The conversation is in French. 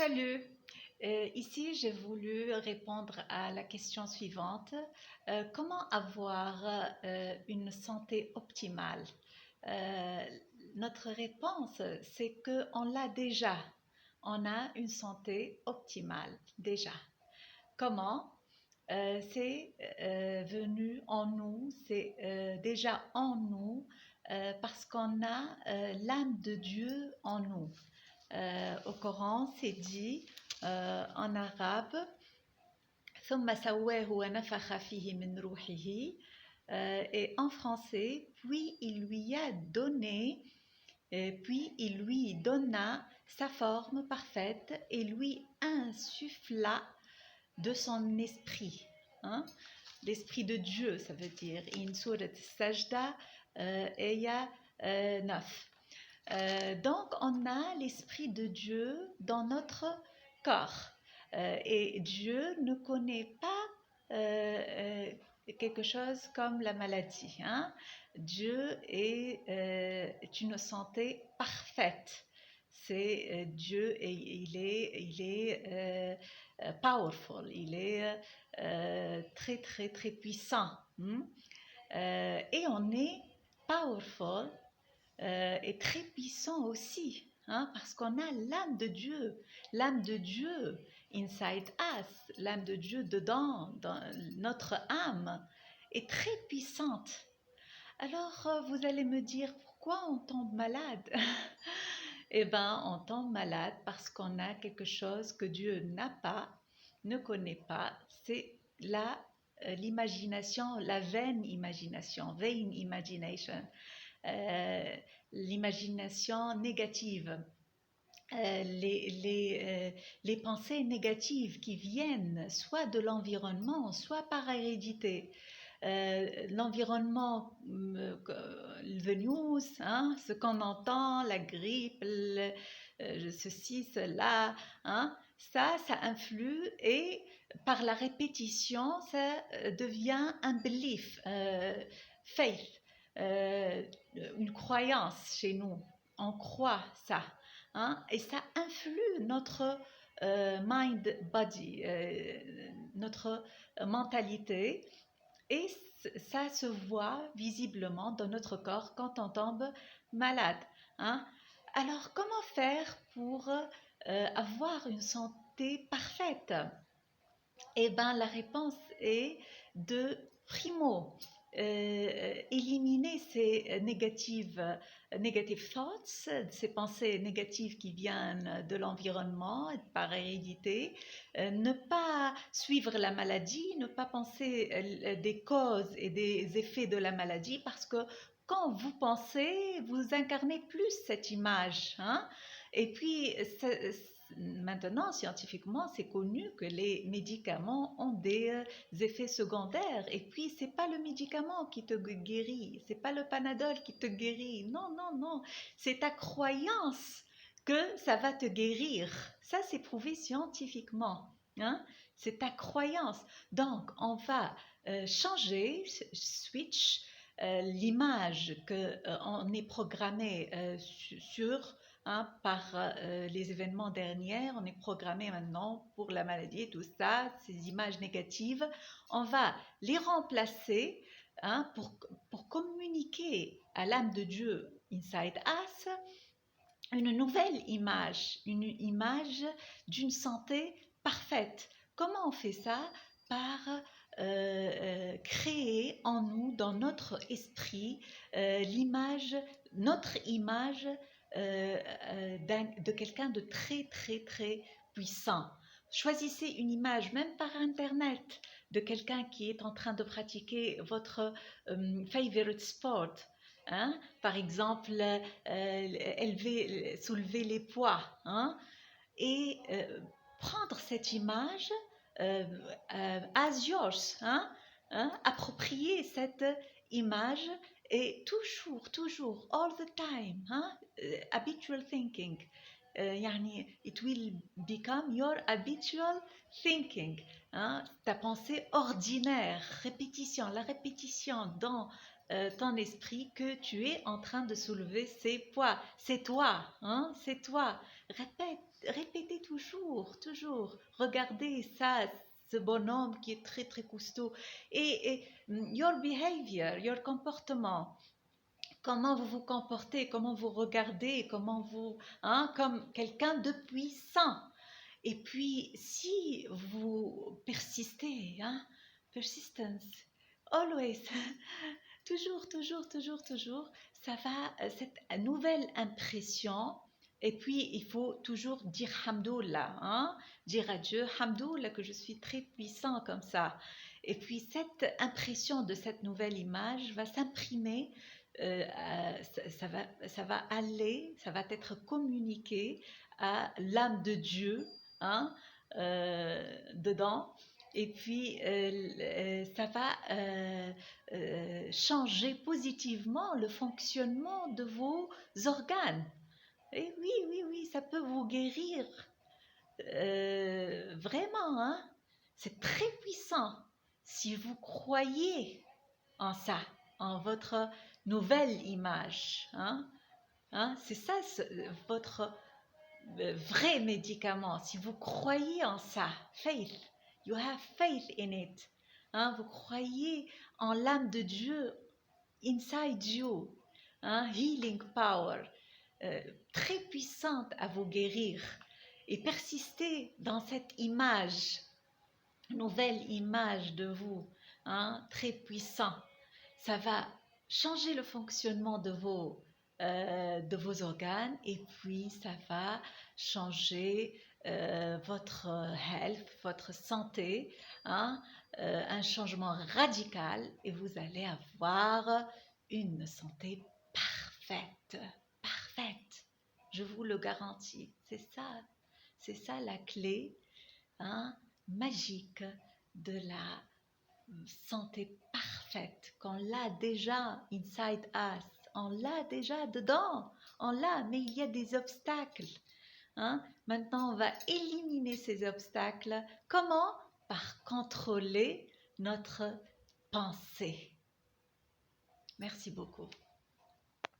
Salut. Ici, j'ai voulu répondre à la question suivante. Comment avoir une santé optimale? Euh, Notre réponse, c'est qu'on l'a déjà. On a une santé optimale déjà. Comment? C'est venu en nous, c'est déjà en nous parce qu'on a l'âme de Dieu en nous. Au Coran, c'est dit en arabe ثم سواه ونفخ فيه من روحه et en français puis il lui a donné puis il lui donna sa forme parfaite et lui insuffla de son esprit, hein? L'esprit de Dieu, ça veut dire in surat Sajda ayah 9. Donc, on a l'Esprit de Dieu dans notre corps. Et Dieu ne connaît pas quelque chose comme la maladie, hein? Dieu est une santé parfaite. C'est Dieu et il est powerful, il est très très très puissant. Et on est powerful est très puissant aussi, hein, parce qu'on a l'âme de Dieu inside us, l'âme de Dieu dedans, dans notre âme, est très puissante. Alors, vous allez me dire, pourquoi on tombe malade? Eh bien, on tombe malade parce qu'on a quelque chose que Dieu n'a pas, ne connaît pas, c'est l'imagination, la vain imagination. Euh, L'imagination négative, les pensées négatives qui viennent soit de l'environnement, soit par hérédité. L'environnement, le news, hein, ce qu'on entend, la grippe, ceci, cela, hein, ça influe et par la répétition, ça devient un belief, faith, une croyance chez nous. On croit ça, hein, et ça influe notre mind-body, notre mentalité, et ça se voit visiblement dans notre corps quand on tombe malade, hein. Alors, comment faire pour avoir une santé parfaite? Eh bien, la réponse est de primo, éliminer ces negative thoughts, ces pensées négatives qui viennent de l'environnement, par hérédité, ne pas suivre la maladie, ne pas penser des causes et des effets de la maladie, parce que quand vous pensez, vous incarnez plus cette image, hein? Et puis, maintenant, scientifiquement, c'est connu que les médicaments ont des effets secondaires. Et puis, c'est pas le médicament qui te guérit, c'est pas le Panadol qui te guérit. Non, non, non. C'est ta croyance que ça va te guérir. Ça, c'est prouvé scientifiquement, hein? C'est ta croyance. Donc, on va changer, switch l'image qu'on est programmé sur, hein, par les événements derniers. On est programmé maintenant pour la maladie et tout ça, ces images négatives. On va les remplacer, hein, pour communiquer à l'âme de Dieu inside us une nouvelle image, une image d'une santé parfaite. Comment on fait ça? Par créer en nous, dans notre esprit, notre image de quelqu'un de très très très puissant. Choisissez une image, même par internet, de quelqu'un qui est en train de pratiquer votre favorite sport. Hein? Par exemple, soulever les poids, hein? Et prendre cette image as yours, hein? Approprier cette image et toujours, all the time, hein? Habitual thinking. يعني it will become your habitual thinking, hein? Ta pensée ordinaire, la répétition dans ton esprit que tu es en train de soulever ces poids. C'est toi, hein? C'est toi. Répète répétez toujours. Regardez ça, ce bonhomme qui est très très costaud. Et your behavior, your comportement. Comment vous vous comportez, comment vous regardez, comment vous, hein, comme quelqu'un de puissant. Et puis, si vous persistez, hein, persistence, always, toujours, ça va, cette nouvelle impression, et puis il faut toujours dire Hamdoullah, hein, dire à Dieu Hamdoullah que je suis très puissant comme ça. Et puis cette impression de cette nouvelle image va s'imprimer, ça va aller, ça va être communiqué à l'âme de Dieu, hein, dedans. Et puis, ça va changer positivement le fonctionnement de vos organes. Et oui, ça peut vous guérir. Vraiment, hein? C'est très puissant. Si vous croyez en ça, en votre nouvelle image, hein? C'est ça votre vrai médicament. Si vous croyez en ça, faith, you have faith in it. Vous croyez en l'âme de Dieu inside you, healing power, très puissante à vous guérir. Et persistez dans cette image, nouvelle image de vous, très puissant. Ça va changer le fonctionnement de vos organes et puis ça va changer votre health, votre santé, un changement radical et vous allez avoir une santé parfaite, parfaite. Je vous le garantis. C'est ça la clé, magique de la santé parfaite, qu'on l'a déjà inside us, on l'a déjà dedans, on l'a, mais il y a des obstacles. Maintenant, on va éliminer ces obstacles. Comment? Par contrôler notre pensée. Merci beaucoup.